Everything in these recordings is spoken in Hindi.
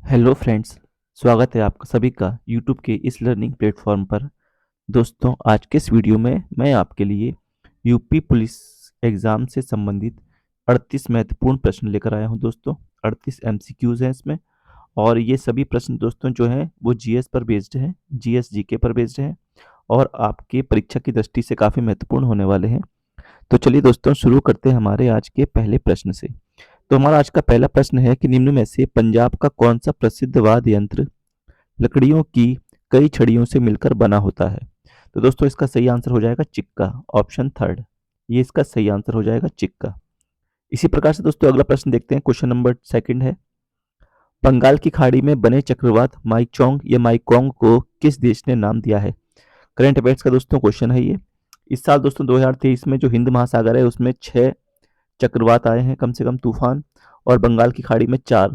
हेलो फ्रेंड्स, स्वागत है आपका सभी का यूट्यूब के इस लर्निंग प्लेटफॉर्म पर। दोस्तों, आज के इस वीडियो में मैं आपके लिए यूपी पुलिस एग्ज़ाम से संबंधित 38 महत्वपूर्ण प्रश्न लेकर आया हूं। दोस्तों, 38 एमसीक्यूज़ हैं इसमें, और ये सभी प्रश्न दोस्तों जो हैं वो जीएस पर बेस्ड हैं, जीएस जीके पर बेस्ड हैं, और आपके परीक्षा की दृष्टि से काफ़ी महत्वपूर्ण होने वाले हैं। तो चलिए दोस्तों, शुरू करते हैं हमारे आज के पहले प्रश्न से। तो हमारा आज का पहला प्रश्न है कि निम्न में से पंजाब का कौन सा प्रसिद्ध वाद्य यंत्र लकड़ियों की कई छड़ियों से मिलकर बना होता है? तो दोस्तों, इसका सही आंसर हो जाएगा चिक्का, ऑप्शन थर्ड। ये इसका सही आंसर हो जाएगा चिक्का। इसी प्रकार से दोस्तों अगला प्रश्न देखते हैं। क्वेश्चन नंबर सेकंड है, बंगाल की खाड़ी में बने चक्रवात माइचोंग या माइकोंग को किस देश ने नाम दिया है? करंट अफेयर्स का दोस्तों क्वेश्चन है ये। इस साल दोस्तों 2023 में जो हिंद महासागर है उसमें 6 चक्रवात आए हैं, कम से कम तूफान, और बंगाल की खाड़ी में 4।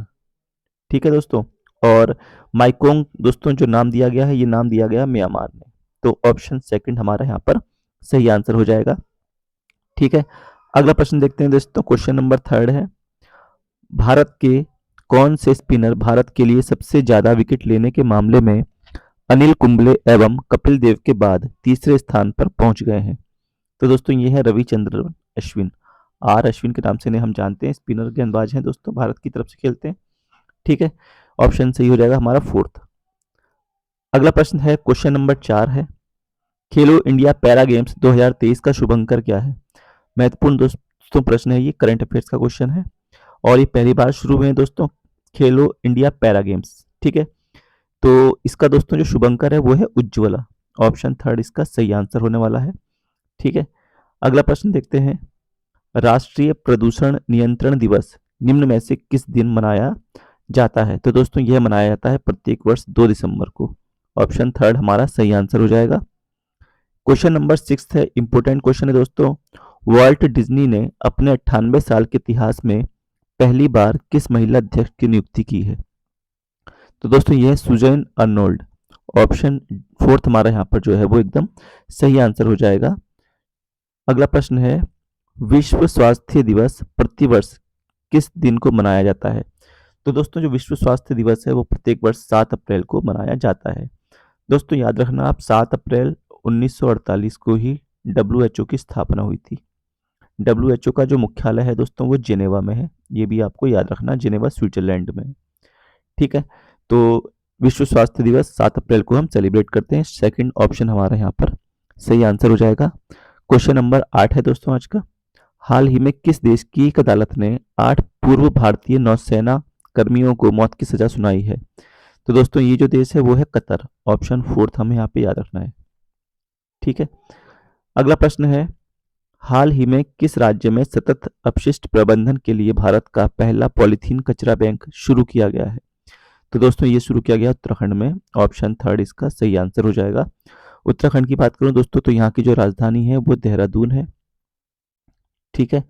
ठीक है दोस्तों। और माइकोंग दोस्तों जो नाम दिया गया है, ये नाम दिया गया म्यांमार ने। तो ऑप्शन सेकंड हमारा यहाँ पर सही आंसर हो जाएगा। ठीक है, अगला प्रश्न देखते हैं दोस्तों। क्वेश्चन नंबर थर्ड है, भारत के कौन से स्पिनर भारत के लिए सबसे ज्यादा विकेट लेने के मामले में अनिल कुंबले एवं कपिल देव के बाद तीसरे स्थान पर पहुंच गए हैं? तो दोस्तों ये है रविचंद्रन अश्विन, आर अश्विन के नाम से इन्हें हम जानते हैं। स्पिनर गेंदबाज हैं दोस्तों, भारत की तरफ से खेलते हैं। ठीक है, ऑप्शन सही हो जाएगा हमारा फोर्थ। अगला प्रश्न है, क्वेश्चन नंबर 4 है, खेलो इंडिया पैरा गेम्स 2023 का शुभंकर क्या है? महत्वपूर्ण दोस्तों प्रश्न है ये, करंट अफेयर्स का क्वेश्चन है, और ये पहली बार शुरू हुए हैं दोस्तों, खेलो इंडिया पैरा गेम्स। ठीक है, तो इसका दोस्तों जो शुभंकर है वो है उज्ज्वला, ऑप्शन थर्ड इसका सही आंसर होने वाला है। ठीक है, अगला प्रश्न देखते हैं, राष्ट्रीय प्रदूषण नियंत्रण दिवस निम्न में से किस दिन मनाया जाता है? तो दोस्तों यह मनाया जाता है प्रत्येक वर्ष 2 दिसंबर को। ऑप्शन थर्ड हमारा सही आंसर हो जाएगा। क्वेश्चन नंबर 6 है, इंपॉर्टेंट क्वेश्चन है दोस्तों, वॉल्ट डिज्नी ने अपने 98 साल के इतिहास में पहली बार किस महिला अध्यक्ष की नियुक्ति की है? तो दोस्तों यह है सुजैन अर्नोल्ड, ऑप्शन फोर्थ हमारा यहाँ पर जो है वो एकदम सही आंसर हो जाएगा। अगला प्रश्न है, विश्व स्वास्थ्य दिवस प्रतिवर्ष किस दिन को मनाया जाता है? तो दोस्तों जो विश्व स्वास्थ्य दिवस है वो प्रत्येक वर्ष 7 अप्रैल को मनाया जाता है। दोस्तों याद रखना आप, 7 अप्रैल 1948 को ही डब्ल्यूएचओ की स्थापना हुई थी। डब्ल्यूएचओ का जो मुख्यालय है दोस्तों वो जिनेवा में है, ये भी आपको याद रखना, जिनेवा स्विट्जरलैंड में। ठीक है, तो विश्व स्वास्थ्य दिवस 7 अप्रैल को हम सेलिब्रेट करते हैं। सेकंड ऑप्शन हमारा यहाँ पर सही आंसर हो जाएगा। क्वेश्चन नंबर 8 है दोस्तों आज का, हाल ही में किस देश की एक अदालत ने 8 पूर्व भारतीय नौसेना कर्मियों को मौत की सजा सुनाई है? तो दोस्तों ये जो देश है वो है कतर, ऑप्शन फोर्थ हमें यहाँ पे याद रखना है। ठीक है, अगला प्रश्न है, हाल ही में किस राज्य में सतत अपशिष्ट प्रबंधन के लिए भारत का पहला पॉलीथीन कचरा बैंक शुरू किया गया है? तो दोस्तों ये शुरू किया गया उत्तराखंड में, ऑप्शन थर्ड इसका सही आंसर हो जाएगा। उत्तराखंड की बात करूं दोस्तों तो यहाँ की जो राजधानी है वो देहरादून है। ठीक है,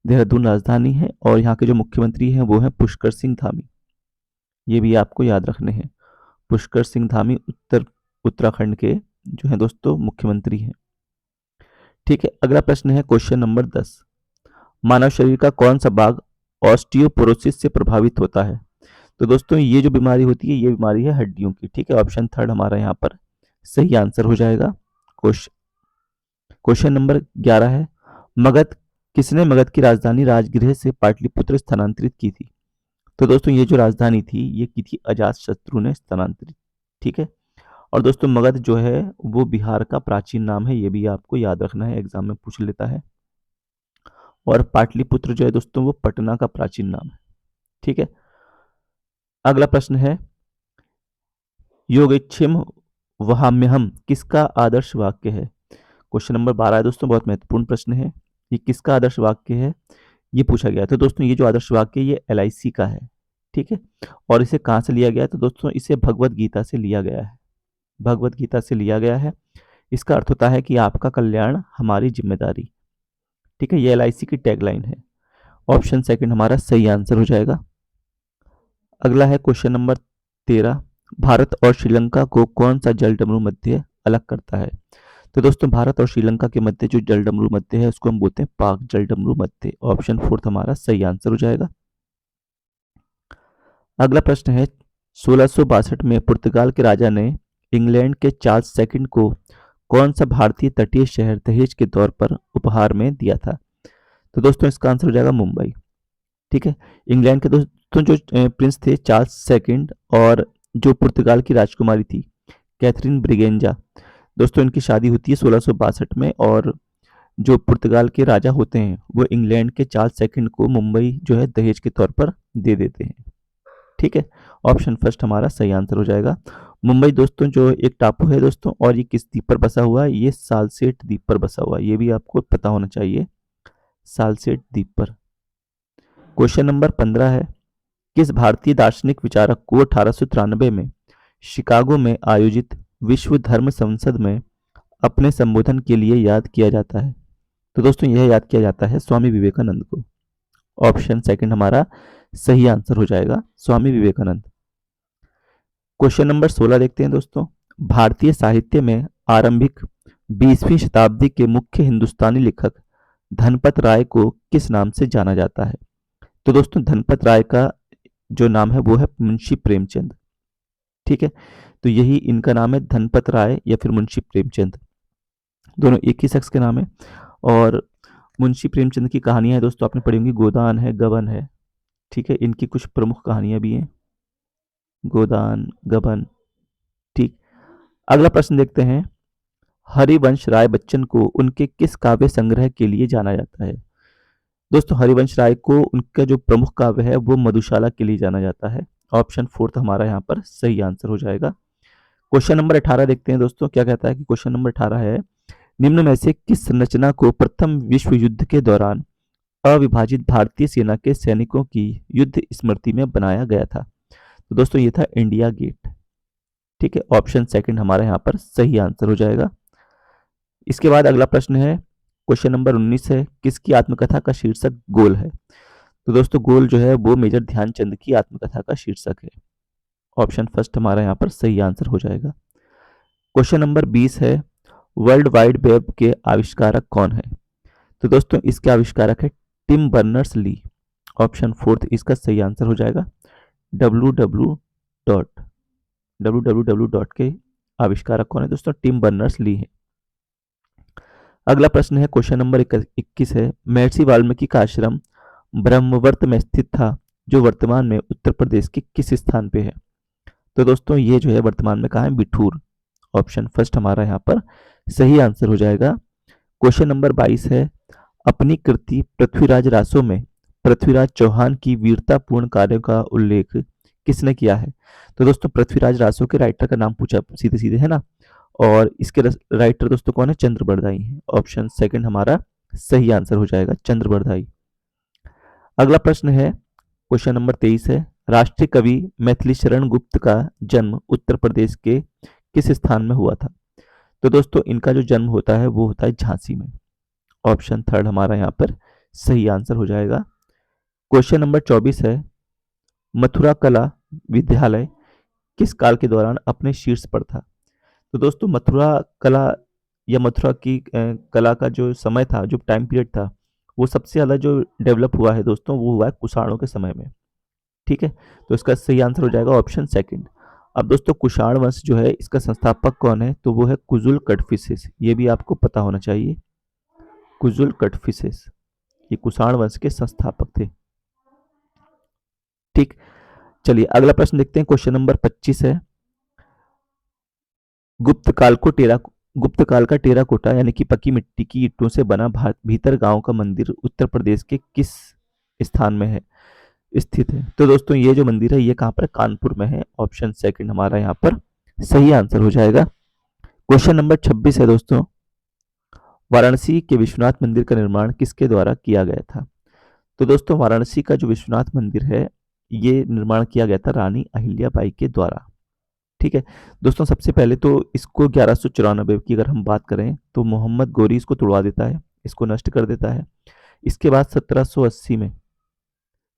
देहरादून राजधानी है, और यहाँ के जो मुख्यमंत्री हैं वो हैं पुष्कर सिंह धामी, ये भी आपको याद रखने हैं। पुष्कर सिंह धामी उत्तराखंड के जो है दोस्तों मुख्यमंत्री हैं। ठीक है, अगला प्रश्न है क्वेश्चन नंबर 10, मानव शरीर का कौन सा भाग ऑस्टियोपोरोसिस से प्रभावित होता है? तो दोस्तों ये जो बीमारी होती है ये बीमारी है हड्डियों की। ठीक है, ऑप्शन थर्ड हमारा यहाँ पर सही आंसर हो जाएगा। क्वेश्चन नंबर 11 है, मगध किसने मगध की राजधानी राजगृह से पाटलिपुत्र स्थानांतरित की थी? तो दोस्तों ये जो राजधानी थी ये की थी अजातशत्रु ने स्थानांतरित। ठीक है, और दोस्तों मगध जो है वो बिहार का प्राचीन नाम है, ये भी आपको याद रखना है, एग्जाम में पूछ लेता है। और पाटलिपुत्र जो है दोस्तों वो पटना का प्राचीन नाम है। ठीक है, अगला प्रश्न है, योगेच्छिम वहाम्यहम किसका आदर्श वाक्य है? क्वेश्चन नंबर 12 है दोस्तों, बहुत महत्वपूर्ण प्रश्न है। ये किसका आदर्श वाक्य है ये पूछा गया। तो दोस्तों ये जो आदर्श वाक्य है ये एलआईसी का है। ठीक है, और इसे कहाँ से लिया गया है? तो दोस्तों इसे भगवत गीता से लिया गया है, भगवत गीता से लिया गया है। इसका अर्थ होता है कि आपका कल्याण हमारी जिम्मेदारी। ठीक है, ये एलआईसी की टैगलाइन है। ऑप्शन सेकंड हमारा सही आंसर हो जाएगा। अगला है क्वेश्चन नंबर 13, भारत और श्रीलंका को कौन सा जलडमरू मध्य अलग करता है? तो दोस्तों भारत और श्रीलंका के मध्य जो जलडमरू मध्य है उसको हम बोलते हैं पाक जलडमरू मध्य। ऑप्शन फोर्थ हमारा सही आंसर हो जाएगा। अगला प्रश्न है 1662 में पुर्तगाल के राजा ने इंग्लैंड के चार्ल्स सेकंड को कौन सा भारतीय तटीय शहर दहेज के तौर पर उपहार में दिया था? तो दोस्तों इसका आंसर हो जाएगा मुंबई। ठीक है। इंग्लैंड के दोस्तों जो प्रिंस थे चार्ल्स सेकंड और जो पुर्तगाल की राजकुमारी थी कैथरीन ब्रिगेंजा, दोस्तों इनकी शादी होती है 1662 में और जो पुर्तगाल के राजा होते हैं वो इंग्लैंड के चार्ल्स सेकंड को मुंबई जो है दहेज के तौर पर दे देते हैं। ठीक है। ऑप्शन फर्स्ट हमारा सही आंसर हो जाएगा। मुंबई दोस्तों जो एक टापू है दोस्तों, और ये किस द्वीप पर बसा हुआ है? ये सालसेट द्वीप पर बसा हुआ है, ये भी आपको पता होना चाहिए, सालसेट द्वीप पर। क्वेश्चन नंबर 15 है, किस भारतीय दार्शनिक विचारक को 1893 में शिकागो में आयोजित विश्व धर्म संसद में अपने संबोधन के लिए याद किया जाता है? तो दोस्तों यह याद किया जाता है स्वामी विवेकानंद को। ऑप्शन सेकंड हमारा सही आंसर हो जाएगा, स्वामी विवेकानंद। क्वेश्चन नंबर 16 देखते हैं दोस्तों, भारतीय साहित्य में आरंभिक 20वीं शताब्दी के मुख्य हिंदुस्तानी लेखक धनपत राय को किस नाम से जाना जाता है? तो दोस्तों धनपत राय का जो नाम है वो है मुंशी प्रेमचंद। ठीक है। तो यही इनका नाम है, धनपत राय या फिर मुंशी प्रेमचंद, दोनों एक ही शख्स के नाम है। और मुंशी प्रेमचंद की कहानियां दोस्तों आपने पढ़ी होंगी, गोदान है, गबन है। ठीक है। इनकी कुछ प्रमुख कहानियां भी हैं, गोदान, गबन। ठीक। अगला प्रश्न देखते हैं, हरिवंश राय बच्चन को उनके किस काव्य संग्रह के लिए जाना जाता है? दोस्तों हरिवंश राय को उनका जो प्रमुख काव्य है वो मधुशाला के लिए जाना जाता है। ऑप्शन फोर्थ हमारा यहाँ पर सही आंसर हो जाएगा। क्वेश्चन नंबर 18 देखते हैं दोस्तों, क्या कहता है कि क्वेश्चन नंबर 18 है, निम्न में से किस संरचना को प्रथम विश्व युद्ध के दौरान अविभाजित भारतीय सेना के सैनिकों की युद्ध स्मृति में बनाया गया था? तो दोस्तों ये था इंडिया गेट। ठीक है। ऑप्शन सेकंड हमारा यहाँ पर सही आंसर हो जाएगा। इसके बाद अगला प्रश्न है, क्वेश्चन नंबर 19 है, किसकी आत्मकथा का शीर्षक गोल है? तो दोस्तों गोल जो है वो मेजर ध्यानचंद की आत्मकथा का शीर्षक है। ऑप्शन फर्स्ट हमारा यहाँ पर सही आंसर हो जाएगा। क्वेश्चन नंबर 20 है, वर्ल्ड वाइड वेब के आविष्कारक कौन है? तो दोस्तों इसके आविष्कारक है Tim Berners Lee. Option fourth इसका सही आंसर हो जाएगा, www के आविष्कारक कौन है दोस्तों? टिम बर्नर्स ली है। अगला प्रश्न है, क्वेश्चन नंबर 21 है, महर्षि वाल्मीकि का आश्रम ब्रह्मवर्त में स्थित था जो वर्तमान में उत्तर प्रदेश के किस स्थान पे है? तो दोस्तों ये जो है वर्तमान में कहाँ है? बिठूर। ऑप्शन फर्स्ट हमारा यहाँ पर सही आंसर हो जाएगा। क्वेश्चन नंबर 22 है, अपनी कृति पृथ्वीराज रासो में पृथ्वीराज चौहान की वीरतापूर्ण कार्यों का उल्लेख किसने किया है? तो दोस्तों पृथ्वीराज रासो के राइटर का नाम पूछा सीधे सीधे है ना, और इसके राइटर दोस्तों कौन है? चंद्र बरदाई है। ऑप्शन सेकंड हमारा सही आंसर हो जाएगा, चंद्र बरदाई। अगला प्रश्न है, क्वेश्चन नंबर 23 है, राष्ट्रीय कवि मैथिली शरण गुप्त का जन्म उत्तर प्रदेश के किस स्थान में हुआ था? तो दोस्तों इनका जो जन्म होता है वो होता है झांसी में। ऑप्शन थर्ड हमारा यहाँ पर सही आंसर हो जाएगा। क्वेश्चन नंबर 24 है, मथुरा कला विद्यालय किस काल के दौरान अपने शीर्ष पर था? तो दोस्तों मथुरा कला या मथुरा की कला का जो समय था, जो टाइम पीरियड था, वो सबसे ज़्यादा जो डेवलप हुआ है दोस्तों वो हुआ है कुषाणों के समय में। ठीक है। तो इसका सही आंसर हो जाएगा ऑप्शन सेकंड। अब दोस्तों कुषाण वंश जो है इसका संस्थापक कौन है? तो वो है कुजुल कटफिसेस, ये भी आपको पता होना चाहिए, कुजुल कटफिसेस ये कुषाण वंश के संस्थापक थे। ठीक। चलिए अगला प्रश्न देखते हैं, क्वेश्चन नंबर 25 है, गुप्त काल का टेराकोटा यानी कि पक्की मिट्टी की ईंटों से बना भीतर गांव का मंदिर उत्तर प्रदेश के किस स्थान में है स्थित है? तो दोस्तों ये जो मंदिर है ये कहाँ पर? कानपुर में है। ऑप्शन सेकंड हमारा यहाँ पर सही आंसर हो जाएगा। क्वेश्चन नंबर 26 है दोस्तों, वाराणसी के विश्वनाथ मंदिर का निर्माण किसके द्वारा किया गया था? तो दोस्तों वाराणसी का जो विश्वनाथ मंदिर है ये निर्माण किया गया था रानी अहिल्याबाई के द्वारा। ठीक है। दोस्तों सबसे पहले तो इसको 1194 की अगर हम बात करें तो मोहम्मद गोरी इसको तोड़वा देता है, इसको नष्ट कर देता है। इसके बाद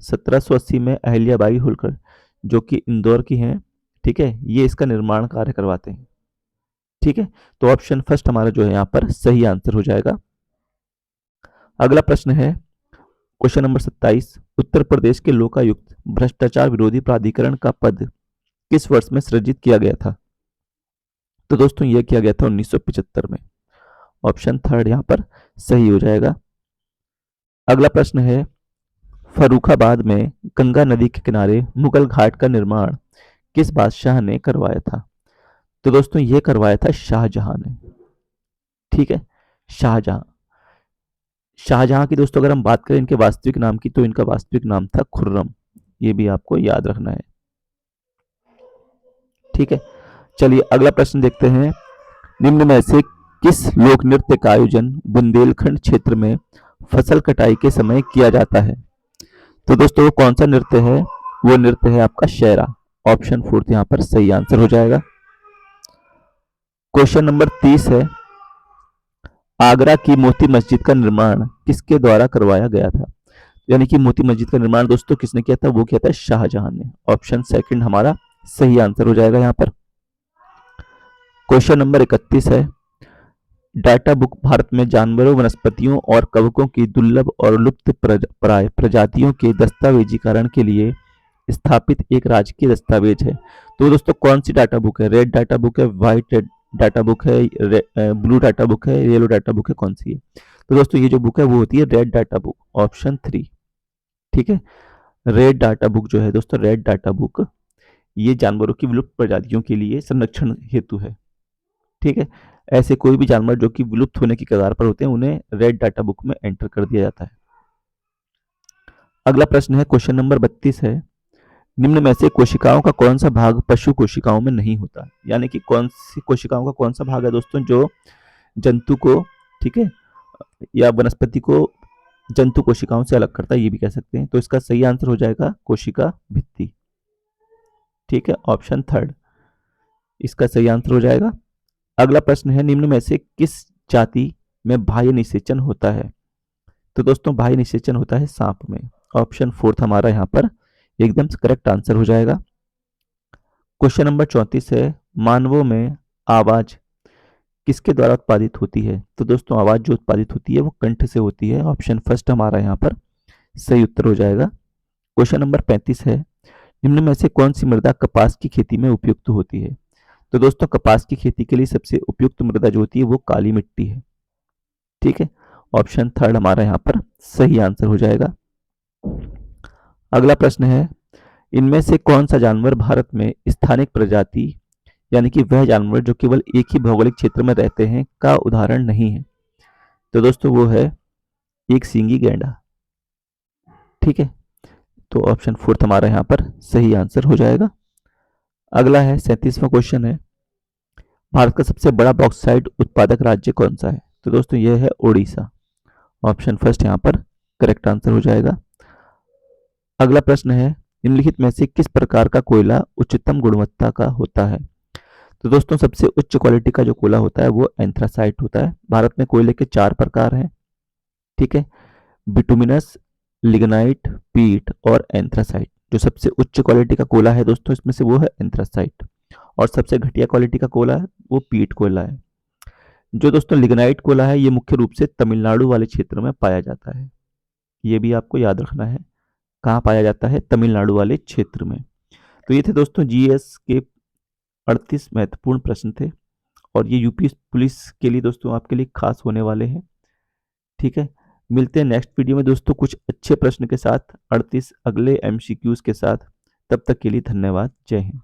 1780 में अहिल्याबाई होलकर जो कि इंदौर की हैं, ठीक है, ये इसका निर्माण कार्य करवाते हैं। ठीक है। तो ऑप्शन फर्स्ट हमारा जो है यहाँ पर सही आंसर हो जाएगा। अगला प्रश्न है, क्वेश्चन नंबर 27, उत्तर प्रदेश के लोकायुक्त भ्रष्टाचार विरोधी प्राधिकरण का पद किस वर्ष में सृजित किया गया था? तो दोस्तों यह किया गया था 1975 में। ऑप्शन थर्ड यहाँ पर सही हो जाएगा। अगला प्रश्न है, फर्रुखाबाद में गंगा नदी के किनारे मुगल घाट का निर्माण किस बादशाह ने करवाया था? तो दोस्तों ये करवाया था शाहजहां ने। ठीक है, शाहजहां। शाहजहां की दोस्तों अगर हम बात करें इनके वास्तविक नाम की, तो इनका वास्तविक नाम था खुर्रम। ये भी आपको याद रखना है। ठीक है, चलिए अगला प्रश्न देखते हैं। निम्न में से किस लोक नृत्य का आयोजन बुंदेलखंड क्षेत्र में फसल कटाई के समय किया जाता है? तो दोस्तों वो कौन सा नृत्य है? वो नृत्य है आपका शेरा। ऑप्शन फोर्थ यहाँ पर सही आंसर हो जाएगा। क्वेश्चन नंबर 30 है, आगरा की मोती मस्जिद का निर्माण किसके द्वारा करवाया गया था? यानी कि मोती मस्जिद का निर्माण दोस्तों किसने किया था? वो किया था शाहजहां ने। ऑप्शन सेकंड हमारा सही आंसर हो जाएगा यहाँ पर। क्वेश्चन नंबर 31 है, डाटा बुक भारत में जानवरों, वनस्पतियों और कवकों की दुर्लभ और लुप्त प्राय प्रजातियों के दस्तावेजीकरण के लिए स्थापित एक राजकीय दस्तावेज है। तो दोस्तों कौन सी डाटा बुक है? रेड डाटा बुक है, व्हाइट डाटा बुक है, ब्लू डाटा बुक है, येलो डाटा बुक है, कौन सी है? तो दोस्तों ये जो बुक है वो होती है red data book. Option three. ठीक है, रेड डाटा बुक जो है दोस्तों, रेड डाटा बुक ये जानवरों की विलुप्त प्रजातियों के लिए संरक्षण हेतु है। ठीक है, ऐसे कोई भी जानवर जो कि विलुप्त होने की कगार पर होते हैं उन्हें रेड डाटा बुक में एंटर कर दिया जाता है। अगला प्रश्न है, क्वेश्चन नंबर 32 है, निम्न में से कोशिकाओं का कौन सा भाग पशु कोशिकाओं में नहीं होता? यानी कि कौन सी कोशिकाओं का कौन सा भाग है दोस्तों जो जंतु को, ठीक है, या वनस्पति को जंतु कोशिकाओं से अलग करता है, ये भी कह सकते हैं। तो इसका सही आंसर हो जाएगा कोशिका भित्ति। ठीक है, ऑप्शन थर्ड इसका सही आंसर हो जाएगा। अगला प्रश्न है, निम्न में से किस जाति में बाह्य निषेचन होता है? तो दोस्तों बाह्य निषेचन होता है सांप में। ऑप्शन फोर्थ हमारा यहाँ पर एकदम करेक्ट आंसर हो जाएगा। क्वेश्चन नंबर 34 है, मानवों में आवाज किसके द्वारा उत्पादित होती है? तो दोस्तों आवाज जो उत्पादित होती है वो कंठ से होती है। ऑप्शन फर्स्ट हमारा यहाँ पर सही उत्तर हो जाएगा। क्वेश्चन नंबर 35 है, निम्न में से कौन सी मृदा कपास की खेती में उपयुक्त होती है? तो दोस्तों कपास की खेती के लिए सबसे उपयुक्त मृदा जो होती है वो काली मिट्टी है। ठीक है, ऑप्शन थर्ड हमारा यहाँ पर सही आंसर हो जाएगा। अगला प्रश्न है, इनमें से कौन सा जानवर भारत में स्थानिक प्रजाति यानी कि वह जानवर जो केवल एक ही भौगोलिक क्षेत्र में रहते हैं का उदाहरण नहीं है? तो दोस्तों वो है एक सींगी गैंडा। ठीक है, तो ऑप्शन फोर्थ हमारा यहाँ पर सही आंसर हो जाएगा। अगला है 37वां क्वेश्चन है, भारत का सबसे बड़ा बॉक्साइट उत्पादक राज्य कौन सा है? तो दोस्तों यह है ओडिशा। ऑप्शन फर्स्ट यहाँ पर करेक्ट आंसर हो जाएगा। अगला प्रश्न है, निम्नलिखित में से किस प्रकार का कोयला उच्चतम गुणवत्ता का होता है? तो दोस्तों सबसे उच्च क्वालिटी का जो कोयला होता है वो एंथ्रासाइट होता है। भारत में कोयले के 4 प्रकार हैं। ठीक है, बिटुमिनस, लिग्नाइट, पीट और एंथ्रासाइट। जो सबसे उच्च क्वालिटी का कोयला है दोस्तों इसमें से वो है एंथ्रासाइट, और सबसे घटिया क्वालिटी का कोयला है वो पीट कोयला है। जो दोस्तों लिग्नाइट कोयला है ये मुख्य रूप से तमिलनाडु वाले क्षेत्र में पाया जाता है। ये भी आपको याद रखना है, कहाँ पाया जाता है? तमिलनाडु वाले क्षेत्र में। तो ये थे दोस्तों जीएस के 38 महत्वपूर्ण प्रश्न थे, और ये यूपी पुलिस के लिए दोस्तों आपके लिए खास होने वाले हैं। ठीक है, मिलते हैं नेक्स्ट वीडियो में दोस्तों कुछ अच्छे प्रश्न के साथ, 38 अगले एमसीक्यूज के साथ। तब तक के लिए धन्यवाद। जय हिंद।